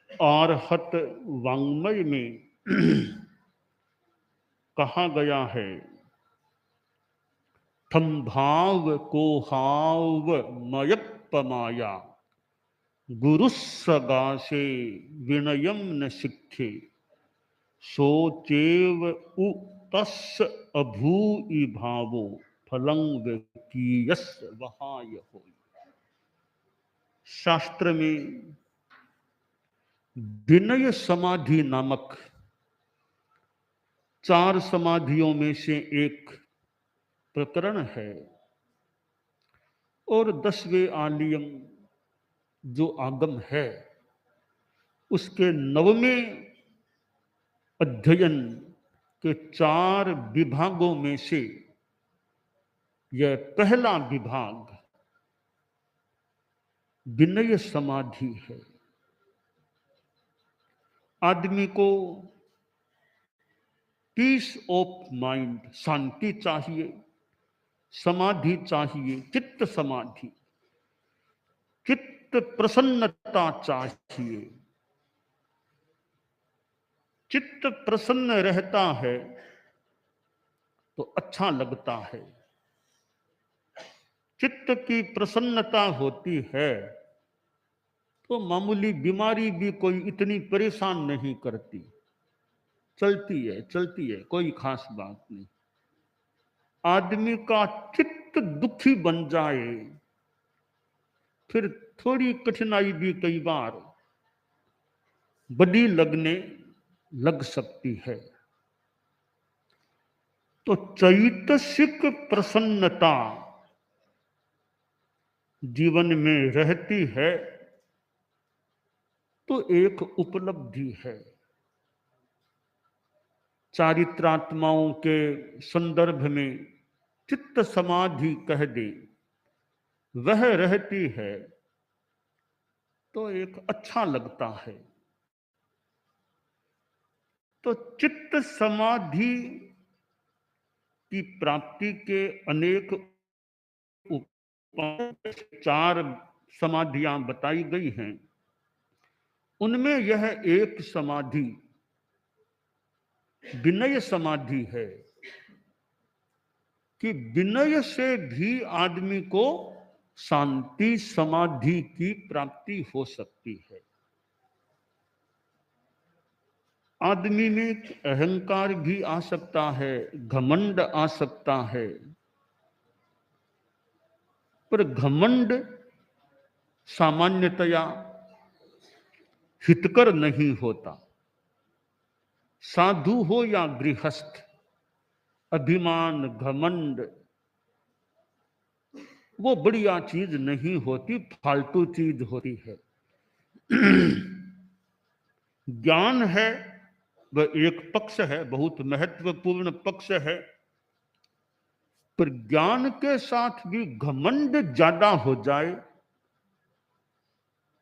आर्हत वाङ्मय में कहा गया है, थम्भाव कोहाव मयप्पमाया गुरुस्सगासे विनयम न सिखे सोचेव उ तस् अभूइ भावो फलंग कीयस वहाय हो। शास्त्र में विनय समाधि नामक 4 समाधियों में से एक प्रकरण है और 10वें आलियम जो आगम है उसके 9वें अध्ययन के 4 विभागों में से यह पहला विभाग विनय समाधि है। आदमी को पीस ऑफ माइंड, शांति चाहिए, समाधि चाहिए, चित्त समाधि, चित्त प्रसन्नता चाहिए। चित्त प्रसन्न रहता है तो अच्छा लगता है। चित्त की प्रसन्नता होती है तो मामूली बीमारी भी कोई इतनी परेशान नहीं करती, चलती है, कोई खास बात नहीं। आदमी का चित्त दुखी बन जाए फिर थोड़ी कठिनाई भी कई बार बड़ी लगने लग सकती है। तो चैतसिक प्रसन्नता जीवन में रहती है तो एक उपलब्धि है। चारित्रात्माओं के संदर्भ में चित्त समाधि कह दे, वह रहती है तो एक अच्छा लगता है। तो चित्त समाधि की प्राप्ति के अनेक उपाय 4 समाधियां बताई गई हैं। उनमें यह एक समाधि विनय समाधि है कि विनय से भी आदमी को शांति समाधि की प्राप्ति हो सकती है। आदमी में अहंकार भी आ सकता है, घमंड आ सकता है, पर घमंड सामान्यतया हितकर नहीं होता। साधु हो या गृहस्थ, अभिमान घमंड वो बढ़िया चीज नहीं होती, फालतू चीज होती है। ज्ञान है वह एक पक्ष है, बहुत महत्वपूर्ण पक्ष है, पर ज्ञान के साथ भी घमंड ज्यादा हो जाए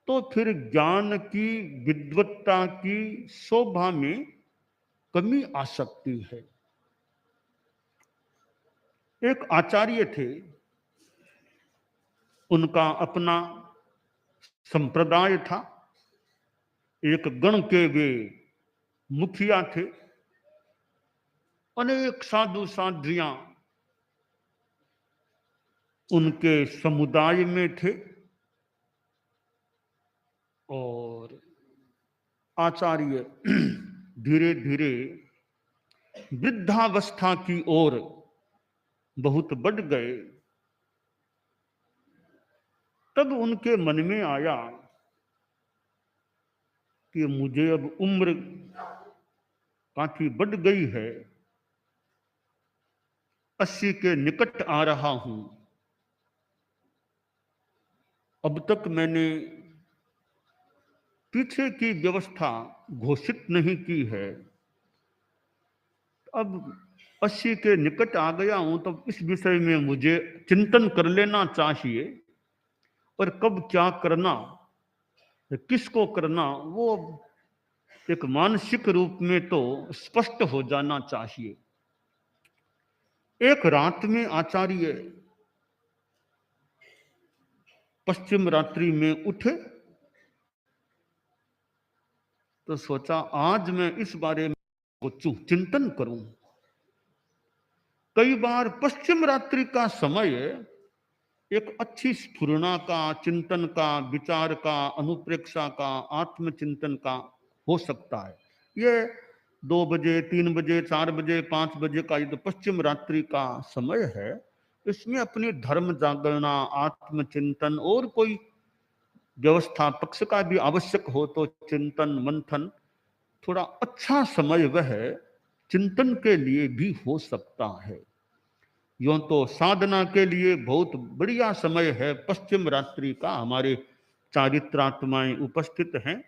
तो फिर ज्ञान की विद्वत्ता की शोभा में कमी आ सकती है। एक आचार्य थे, उनका अपना संप्रदाय था, एक गण के वे मुखिया थे, अनेक साधु साध्वियां उनके समुदाय में थे और आचार्य धीरे धीरे वृद्धावस्था की ओर बहुत बढ़ गए। तब उनके मन में आया कि मुझे अब उम्र काफी बढ़ गई है, 80 के निकट आ रहा हूं, अब तक मैंने पीछे की व्यवस्था घोषित नहीं की है, अब 80 के निकट आ गया हूं तो इस विषय में मुझे चिंतन कर लेना चाहिए और कब क्या करना, किसको करना, वो एक मानसिक रूप में तो स्पष्ट हो जाना चाहिए। एक रात में आचार्य पश्चिम रात्रि में उठे तो सोचा आज मैं इस बारे में सोचूं, चिंतन करूं। कई बार पश्चिम रात्रि का समय एक अच्छी स्फुरना का, चिंतन का, विचार का, अनुप्रेक्षा का, आत्मचिंतन का हो सकता है। ये 2 बजे, 3 बजे, 4 बजे, 5 बजे का ये तो पश्चिम रात्रि का समय है। इसमें अपनी धर्म जागरणा, आत्मचिंतन और कोई व्यवस्था पक्ष का भी आवश्यक हो तो चिंतन मंथन, थोड़ा अच्छा समय वह चिंतन के लिए भी हो सकता है। यूं तो साधना के लिए बहुत बढ़िया समय है पश्चिम रात्रि का। हमारे चारित्रात्माएं उपस्थित हैं।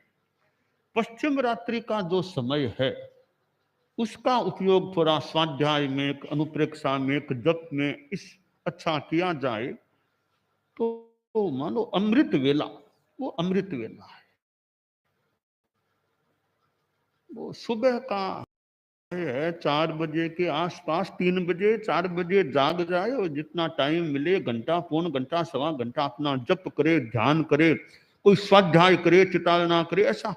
पश्चिम रात्रि का जो समय है उसका उपयोग थोड़ा स्वाध्याय में, एक अनुप्रेक्षा में, एक जप में इस अच्छा किया जाए तो मानो अमृत वेला, वो अमृत वेला है। वो सुबह का है 4 बजे के आसपास, 3 बजे 4 बजे जाग जाए और जितना टाइम मिले, घंटा, पौन घंटा, सवा घंटा अपना जप करे, ध्यान करे, कोई स्वाध्याय करे, चितालना करे, ऐसा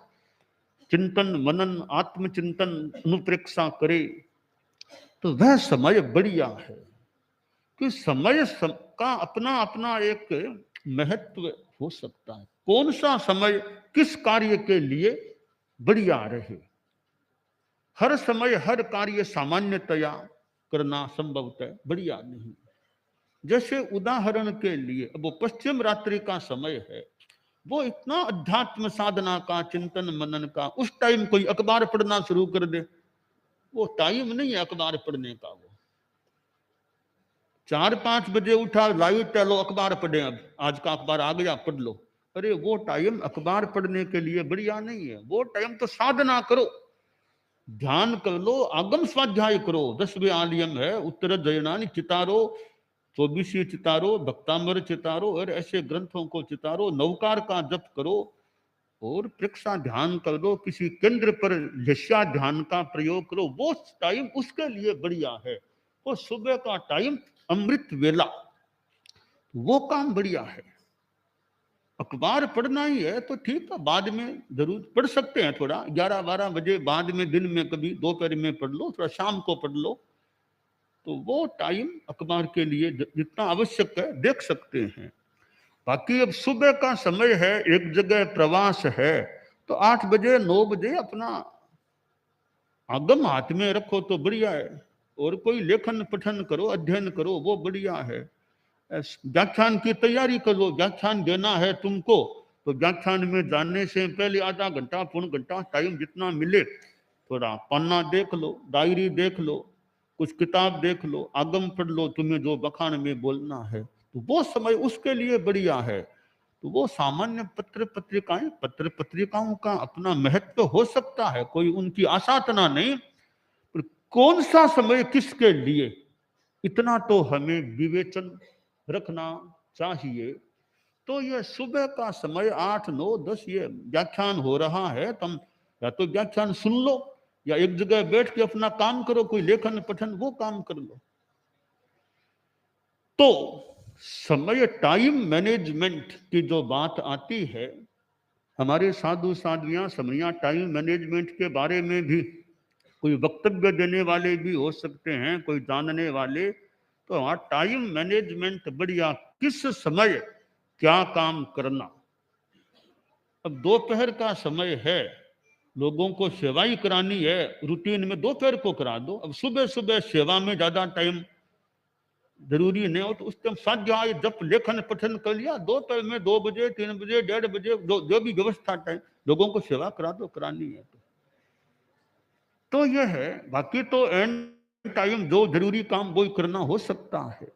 चिंतन मनन, आत्मचिंतन, अनुप्रेक्षा करे तो वह समय बढ़िया है। कि समय का अपना अपना एक महत्व हो सकता है। कौन सा समय किस कार्य के लिए बढ़िया रहे। हर समय हर कार्य सामान्यतया करना संभवतः बढ़िया नहीं। जैसे उदाहरण के लिए अब वो पश्चिम रात्रि का समय है, वो इतना अध्यात्म साधना का, चिंतन मनन का, उस टाइम कोई अखबार पढ़ना शुरू कर दे, वो टाइम नहीं है अखबार पढ़ने का। वो 4-5 बजे उठा, लाइट चलो अखबार पढ़े, अब आज का अखबार आ गया पढ़ लो। अरे वो टाइम अखबार पढ़ने के लिए बढ़िया नहीं है। वो टाइम तो साधना करो, ध्यान कर लो, आगम स्वाध्याय करो। 10वें आलियम है, उत्तर जयनानी चितारो, 24 चितारो, भक्तांबर चितारो और ऐसे ग्रंथों को चितारो, नवकार का जप करो और प्रेक्षा ध्यान कर लो, किसी केंद्र पर लक्ष्या ध्यान का प्रयोग करो। वो टाइम उसके लिए बढ़िया है। वो सुबह का टाइम अमृत वेला, वो काम बढ़िया है। अखबार पढ़ना ही है तो ठीक है, बाद में जरूर पढ़ सकते हैं, थोड़ा 11-12 बजे बाद में, दिन में कभी दोपहर में पढ़ लो, थोड़ा शाम को पढ़ लो, तो वो टाइम अखबार के लिए जितना आवश्यक है देख सकते हैं। बाकी अब सुबह का समय है, एक जगह प्रवास है, तो 8 बजे 9 बजे अपना आगम हाथ में रखो तो बढ़िया है। और कोई लेखन पठन करो, अध्ययन करो, वो बढ़िया है। व्याख्यान की तैयारी करो, व्याख्यान देना है तुमको, तो व्याख्यान में जाने से पहले आधा घंटा, पौन घंटा, टाइम जितना मिले, थोड़ा पन्ना देख लो, डायरी देख लो, कुछ किताब देख लो, आगम पढ़ लो, तुम्हें जो बखान में बोलना है, तो वो समय उसके लिए बढ़िया है। तो वो सामान्य पत्र पत्रिकाओं का अपना महत्व हो सकता है, कोई उनकी आसाधना नहीं, पर कौन सा समय किसके लिए, इतना तो हमें विवेचन रखना चाहिए। तो ये सुबह का समय 8, 9, 10 ये व्याख्यान हो रहा है, तुम या तो व्याख्यान सुन लो या एक जगह बैठ के अपना काम करो, कोई लेखन पठन वो काम कर लो। तो समय टाइम मैनेजमेंट की जो बात आती है, हमारे साधु साध्वियां समैया टाइम मैनेजमेंट के बारे में भी कोई वक्तव्य देने वाले भी हो सकते हैं, कोई जानने वाले। तो हाँ, टाइम मैनेजमेंट बढ़िया, किस समय क्या काम करना। अब दोपहर का समय है, लोगों को सेवाई करानी है, रूटीन में दोपहर को करा दो। अब सुबह सुबह सेवा में ज्यादा टाइम जरूरी नहीं हो तो उस टाइम स्वाध्याय जप लेखन पठन कर लिया, दोपहर में 2 बजे 3 बजे 1:30 बजे जो भी व्यवस्था टाइम लोगों को सेवा करा दो, करानी है तो यह है। बाकी तो एंड टाइम जो जरूरी काम वो करना हो सकता है।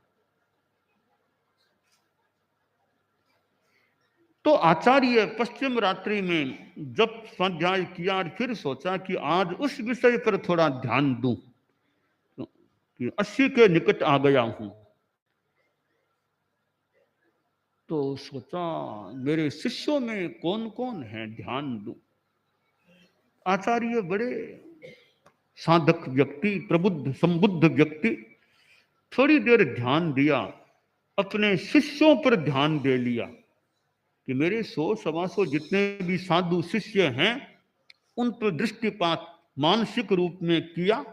तो आचार्य पश्चिम रात्रि में जब स्वाध्याय किया और फिर सोचा कि आज उस विषय पर थोड़ा ध्यान दूं, कि 80 के निकट आ गया हूं, तो सोचा मेरे शिष्यों में कौन कौन है, ध्यान दूं। आचार्य बड़े साधक व्यक्ति, प्रबुद्ध संबुद्ध व्यक्ति, थोड़ी देर ध्यान दिया, अपने शिष्यों पर ध्यान दे लिया कि मेरे 100-125 जितने भी साधु शिष्य हैं, उन पर दृष्टिपात मानसिक रूप में किया,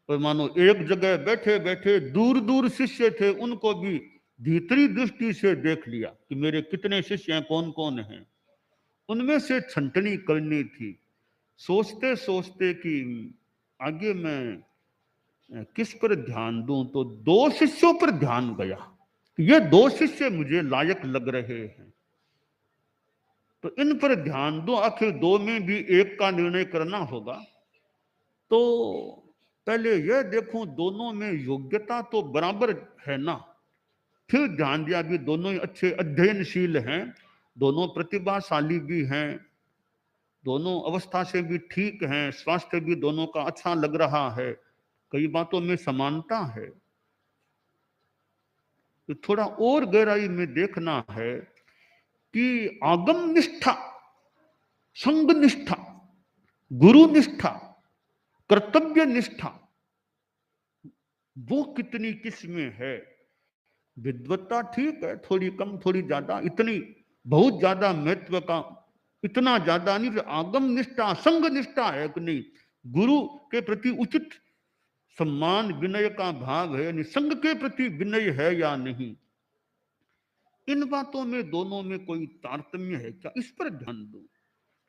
और मानो एक जगह बैठे बैठे दूर दूर शिष्य थे, उनको भी भीतरी दृष्टि से देख लिया कि मेरे कितने शिष्य हैं, कौन कौन हैं। उनमें से छंटनी करनी थी। सोचते सोचते कि आगे मैं किस पर ध्यान दूं, तो दो शिष्यों पर ध्यान गया। ये दो शिष्य मुझे लायक लग रहे हैं, तो इन पर ध्यान दो। आखिर दो में भी एक का निर्णय करना होगा, तो पहले यह देखूं दोनों में योग्यता तो बराबर है ना। फिर ध्यान दिया भी दोनों ही अच्छे अध्ययनशील हैं, दोनों प्रतिभाशाली भी हैं, दोनों अवस्था से भी ठीक हैं, स्वास्थ्य भी दोनों का अच्छा लग रहा है, कई बातों में समानता है। तो थोड़ा और गहराई में देखना है कि आगम निष्ठा, संग निष्ठा, गुरु निष्ठा, कर्तव्य निष्ठा, वो कितनी किस्में है। विद्वत्ता ठीक है, थोड़ी कम थोड़ी ज्यादा, इतनी बहुत ज्यादा महत्व का इतना ज्यादा नहीं। आगम निष्ठा, संग निष्ठा है कि नहीं, गुरु के प्रति उचित सम्मान विनय का भाव है, यानी संग के प्रति विनय है या नहीं, इन बातों में दोनों में कोई तारतम्य है क्या, इस पर ध्यान दो।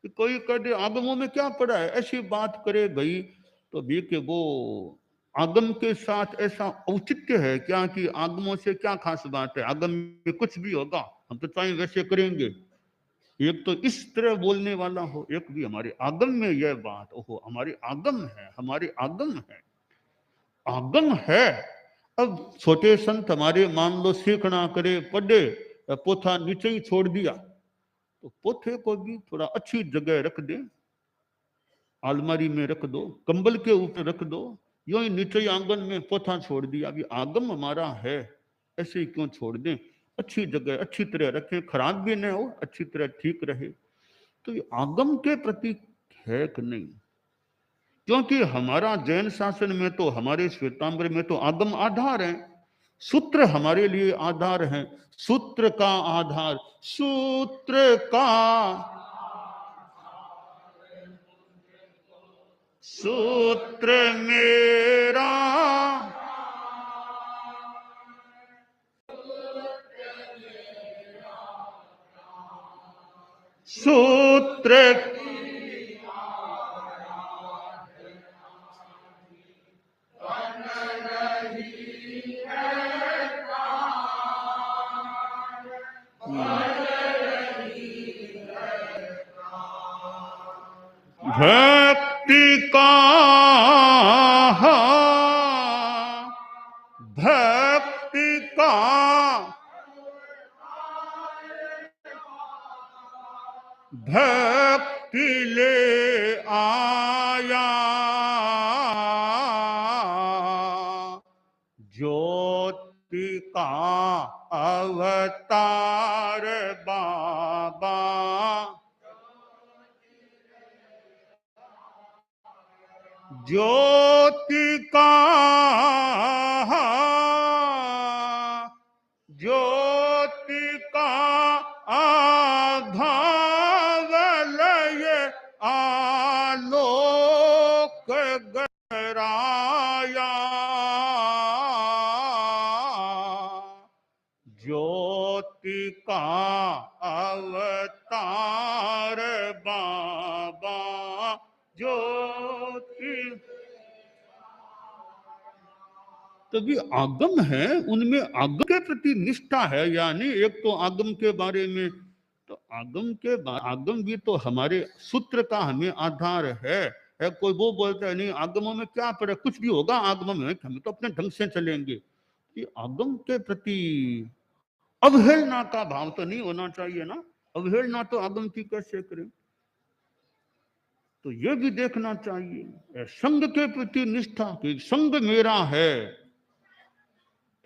कि कोई कह दे आगमों में क्या पड़ा है, ऐसी बात करे भाई, तो भी कि वो आगम के साथ ऐसा औचित्य है क्या, कि आगमों से क्या खास बात है, आगम में कुछ भी होगा हम तो चाहे वैसे करेंगे। एक तो इस तरह बोलने वाला हो, एक भी हमारे आगम में यह बात, ओहो हमारे आगम है, हमारे आगम है, आगम है। अब छोटे संत हमारे मान लो सीखना करे, पढ़े, पोथा नीचे ही छोड़ दिया, तो पोथे को भी थोड़ा अच्छी जगह रख दे, अलमारी में रख दो, कंबल के ऊपर रख दो, यूं ही नीचे आंगन में पोथा छोड़ दिया। अभी आगम हमारा है, ऐसे ही क्यों छोड़ दें, अच्छी जगह अच्छी तरह रखें, खराब भी न हो, अच्छी तरह ठीक रहे। तो ये आगम के प्रति है कि नहीं, क्योंकि हमारा जैन शासन में तो, हमारे श्वेतांबर में तो आगम आधार है, सूत्र हमारे लिए आधार है, सूत्र का आधार, सूत्र का सूत्र मेरा, सूत्र भक्ति का, भक्ति का, भक्ति ले आया, ज्योति का अवतार बाबा, ज्योति का, ज्योति का आधार लय आलोक गराया, ज्योति का अवतार बाबा, ज्योति। तो भी आगम है, उनमें आगम के प्रति निष्ठा है, यानी एक तो आगम के बारे में, तो आगम भी तो हमारे सूत्र का हमें आधार है। कोई वो बोलता है नहीं आगमों में क्या पड़े, कुछ भी होगा आगमों में, हम तो अपने ढंग से चलेंगे। ये आगम के प्रति अवहेलना का भाव तो नहीं होना चाहिए ना, अवहेलना तो आगम की कैसे करें। तो ये भी देखना चाहिए संघ के प्रति निष्ठा, कि संघ मेरा है,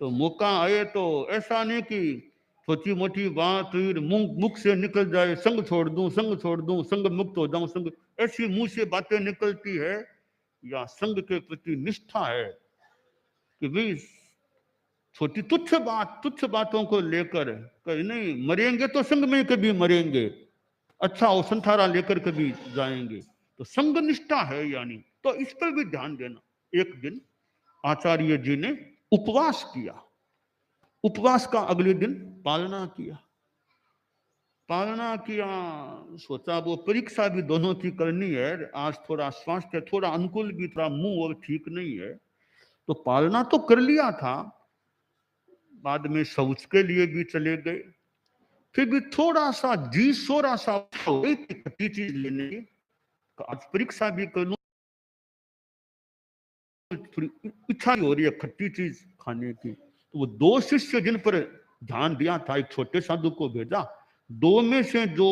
तो मौका आए तो ऐसा नहीं कि छोटी मोटी बात मुख से निकल जाए, संग छोड़ दूं, संग छोड़ दूं, संग मुक्त हो जाऊं, संग, ऐसी मुंह से बातें निकलती है, या संग के प्रति निष्ठा है कि भाई छोटी तुच्छ बातों को लेकर कहीं नहीं, मरेंगे तो संग में कभी मरेंगे, अच्छा और संथारा लेकर के भी जाएंगे। तो संग निष्ठा है यानी, तो इस पर भी ध्यान देना। एक दिन आचार्य जी ने उपवास किया, उपवास का अगले दिन पालना किया, पालना किया। सोचा वो परीक्षा भी दोनों की करनी है, आज थोड़ा स्वास्थ्य थोड़ा अनुकूल भी, थोड़ा मुंह और ठीक नहीं है, तो पालना तो कर लिया था। बाद में शौच के लिए भी चले गए, फिर भी थोड़ा सा जी सोरा सा खट्टी चीज लेने की, आज परीक्षा भी कर लूं, थोड़ी इच्छा हो रही है खट्टी चीज खाने की। तो वो दो शिष्य जिन पर ध्यान दिया था, एक छोटे साधु को भेजा, दो में से जो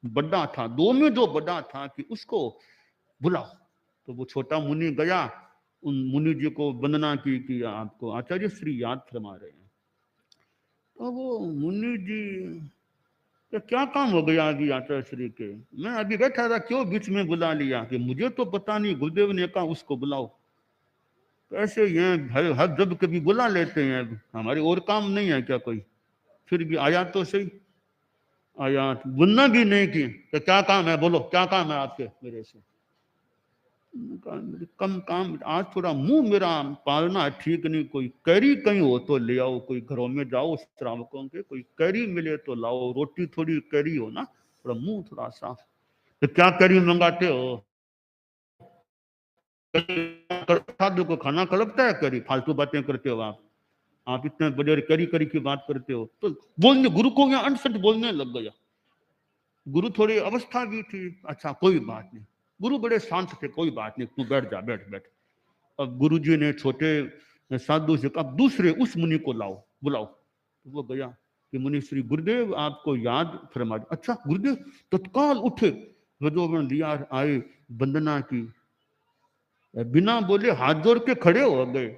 बड़ा था, दो में जो बड़ा था कि उसको बुलाओ। तो वो छोटा मुनि गया, उन मुनि जी को वंदना की कि आपको आचार्य श्री याद फरमा रहे हैं। तो वो मुनि जी, तो क्या काम हो गया अभी आचार्य श्री के, मैं अभी बैठा था, क्यों बीच में बुला लिया? कि मुझे तो पता नहीं, गुरुदेव ने कहा उसको बुलाओ। तो ऐसे ये हर जब कभी बुला लेते हैं, हमारे और काम नहीं है क्या कोई? फिर भी आया तो सही, आया, बुलना भी नहीं की, तो क्या काम है, बोलो क्या काम है आपके मेरे से? कम काम, आज थोड़ा मुंह मेरा पालना ठीक नहीं, कोई कैरी कहीं हो तो ले आओ, कोई घरों में जाओ श्रावकों के, कोई कैरी मिले तो लाओ, रोटी थोड़ी कैरी हो ना, थोड़ा मुंह थोड़ा साफ। तो क्या कैरी मंगाते हो? साधु को खाना कलपता है कैरी? फालतू बातें करते हो आप इतने बड़े करी करी की बात करते हो। तो बोलने, गुरु को यहाँ अनसट बोलने लग गया। गुरु थोड़ी अवस्था भी थी, अच्छा कोई बात नहीं, गुरु बड़े शांत थे, कोई बात नहीं, तू बैठ जा, बैठ बैठ। अब गुरु जी ने छोटे साधु से कहा दूसरे उस मुनि को लाओ, बुलाओ। तो वो गया कि मुनि श्री गुरुदेव आपको याद फरमा। अच्छा गुरुदेव तत्काल उठे, रजोगुण लिया, आए, वंदना की, बिना बोले हाथ जोड़ के खड़े हो गए,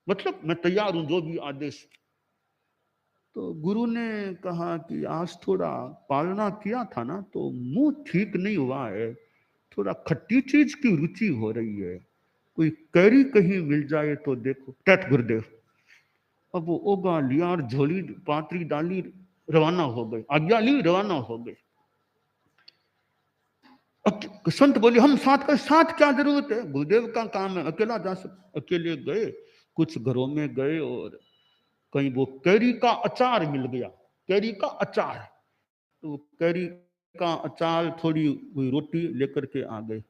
मतलब मैं तैयार हूं जो भी आदेश। तो गुरु ने कहा कि आज थोड़ा पालना किया था ना, तो मुंह ठीक नहीं हुआ है, थोड़ा खट्टी चीज की रुचि हो रही है, कोई कैरी कहीं मिल जाए तो देखो। टट गुरुदेव। अब वो ओगा लिया और झोली पात्री डाली, रवाना हो गए, आज्ञा ली, रवाना हो गए। संत बोले हम साथ का, साथ क्या जरूरत है, गुरुदेव का काम है, अकेला जा सकते। अकेले गए, कुछ घरों में गए और कहीं वो कैरी का अचार मिल गया, कैरी का अचार। तो कैरी का अचार, थोड़ी हुई रोटी लेकर के आ गए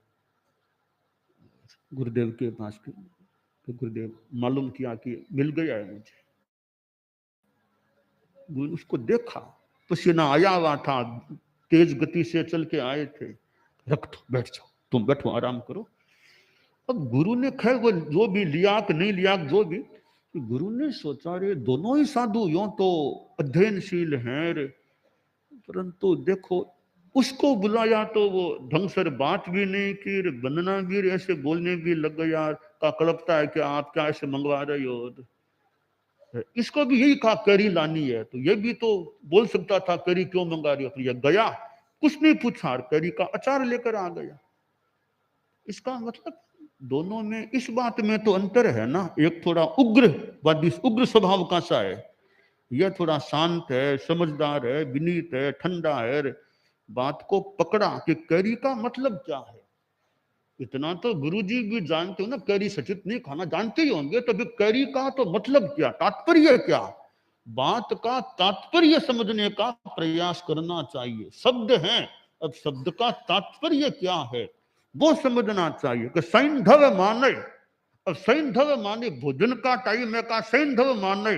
गुरुदेव के पास के। तो गुरुदेव मालूम किया कि मिल गया है मुझे। उसको देखा, पसीना आया हुआ था, तेज गति से चल के आए थे। रख दो, बैठ जाओ, तुम बैठो आराम करो। अब गुरु ने खैर वो जो भी लिया कि नहीं लिया, जो भी, गुरु ने सोचा रे दोनों ही साधु यो तो अध्ययनशील हैं रे, परंतु देखो उसको बुलाया तो वो ढंग से बात भी नहीं की, वंदना भी ऐसे बोलने भी लग गया, का कल्पता है कि आप क्या ऐसे मंगवा रहे हो। इसको भी यही कहा करी लानी है, तो ये भी तो बोल सकता था करी क्यों मंगा रही हो, फिर ये गया, कुछ नहीं पूछा, करी का अचार लेकर आ गया। इसका मतलब दोनों में इस बात में तो अंतर है ना, एक थोड़ा उग्र उग्र स्वभाव का सा है, यह थोड़ा शांत है, समझदार है, विनीत है, ठंडा है। बात को पकड़ा कि कैरी का मतलब क्या है। इतना तो गुरुजी भी जानते हो ना, कैरी सचित नहीं खाना जानते ही होंगे, तो फिर कैरी का तो मतलब क्या, तात्पर्य क्या, बात का तात्पर्य समझने का प्रयास करना चाहिए। शब्द है, अब शब्द का तात्पर्य क्या है वो समझना चाहिए। कि सैंधव माने, अब सैंधव माने भोजन का टाइम है, का सैंधव माने,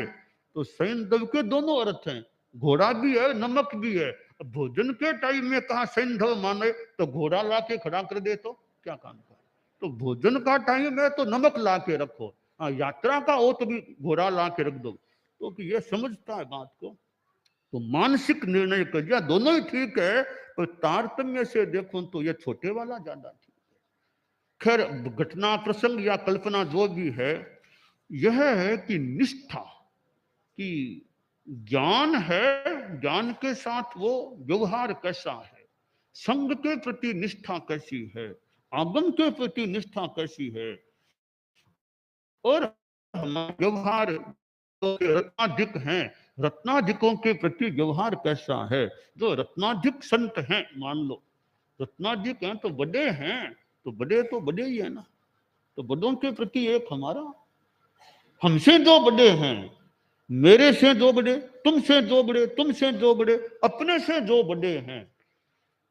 तो सैंधव के दोनों अर्थ हैं, घोड़ा भी है, नमक भी है। अब भोजन के टाइम में कहा सैंधव माने, तो घोड़ा ला के खड़ा कर दे तो क्या काम का? तो भोजन का टाइम है तो नमक ला के रखो, हाँ यात्रा का हो तो भी घोड़ा ला के रख दो। तो कि ये समझता है बात को, तो मानसिक निर्णय कर दिया, दोनों ही ठीक है, पर तारतम्य से देखो तो ये छोटे वाला ज्यादा ठीक है। खैर घटना प्रसंग या कल्पना जो भी है, यह है कि निष्ठा की ज्ञान है, ज्ञान के साथ वो व्यवहार कैसा है, संघ के प्रति निष्ठा कैसी है, आगम के प्रति निष्ठा कैसी है, और हमारा व्यवहार अधिक हैं रत्नाधिकों के प्रति व्यवहार कैसा है। जो रत्नाधिक संत हैं, मान लो रत्नाधिक हैं तो बड़े हैं, तो बड़े ही है ना, तो बड़ों के प्रति एक हमारा, हमसे जो बड़े हैं, मेरे से जो बड़े, तुमसे जो बड़े, तुमसे जो बड़े, अपने से जो बड़े हैं,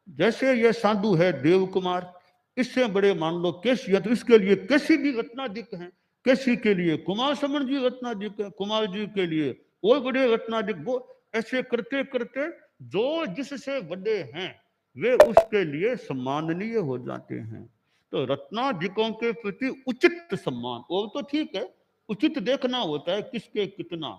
जैसे ये साधु है देव कुमार, इससे बड़े मान लो केसी है, तो इसके लिए केसी भी रत्नाधिक हैं, केसी के लिए कुमार समन जी रत्नाधिक है, कुमार जी के लिए और बड़े रत्नाधिक। वो ऐसे करते करते जो जिससे बड़े हैं वे उसके लिए सम्माननीय हो जाते हैं। तो रत्नाधिकों के प्रति उचित सम्मान, और तो ठीक है, उचित देखना होता है किसके कितना।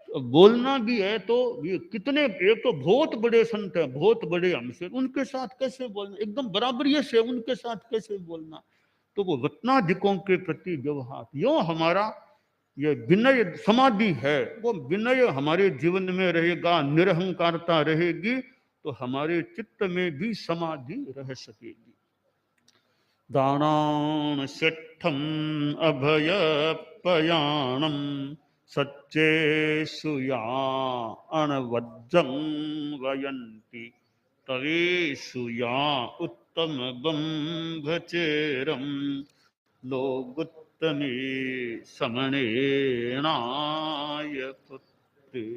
बोलना भी है तो ये कितने, एक तो बहुत बड़े संत हैं, बहुत बड़े हमसे, उनके साथ कैसे बोलना, एकदम बराबरी से उनके साथ कैसे बोलना। तो वो रत्नाधिकों के प्रति व्यवहार, यो हमारा ये विनय समाधि है, वो विनय हमारे जीवन में रहेगा, निरहंकारता रहेगी, तो हमारे चित्त में भी समाधि रह सकेगी। दानान सिद्धम अभय पयाणम सच्चे सुया अनवज्जं वयन्ति तवे सुया उत्तम बंभचेरम लोगुत्तमे समणेनाय पुत्रे।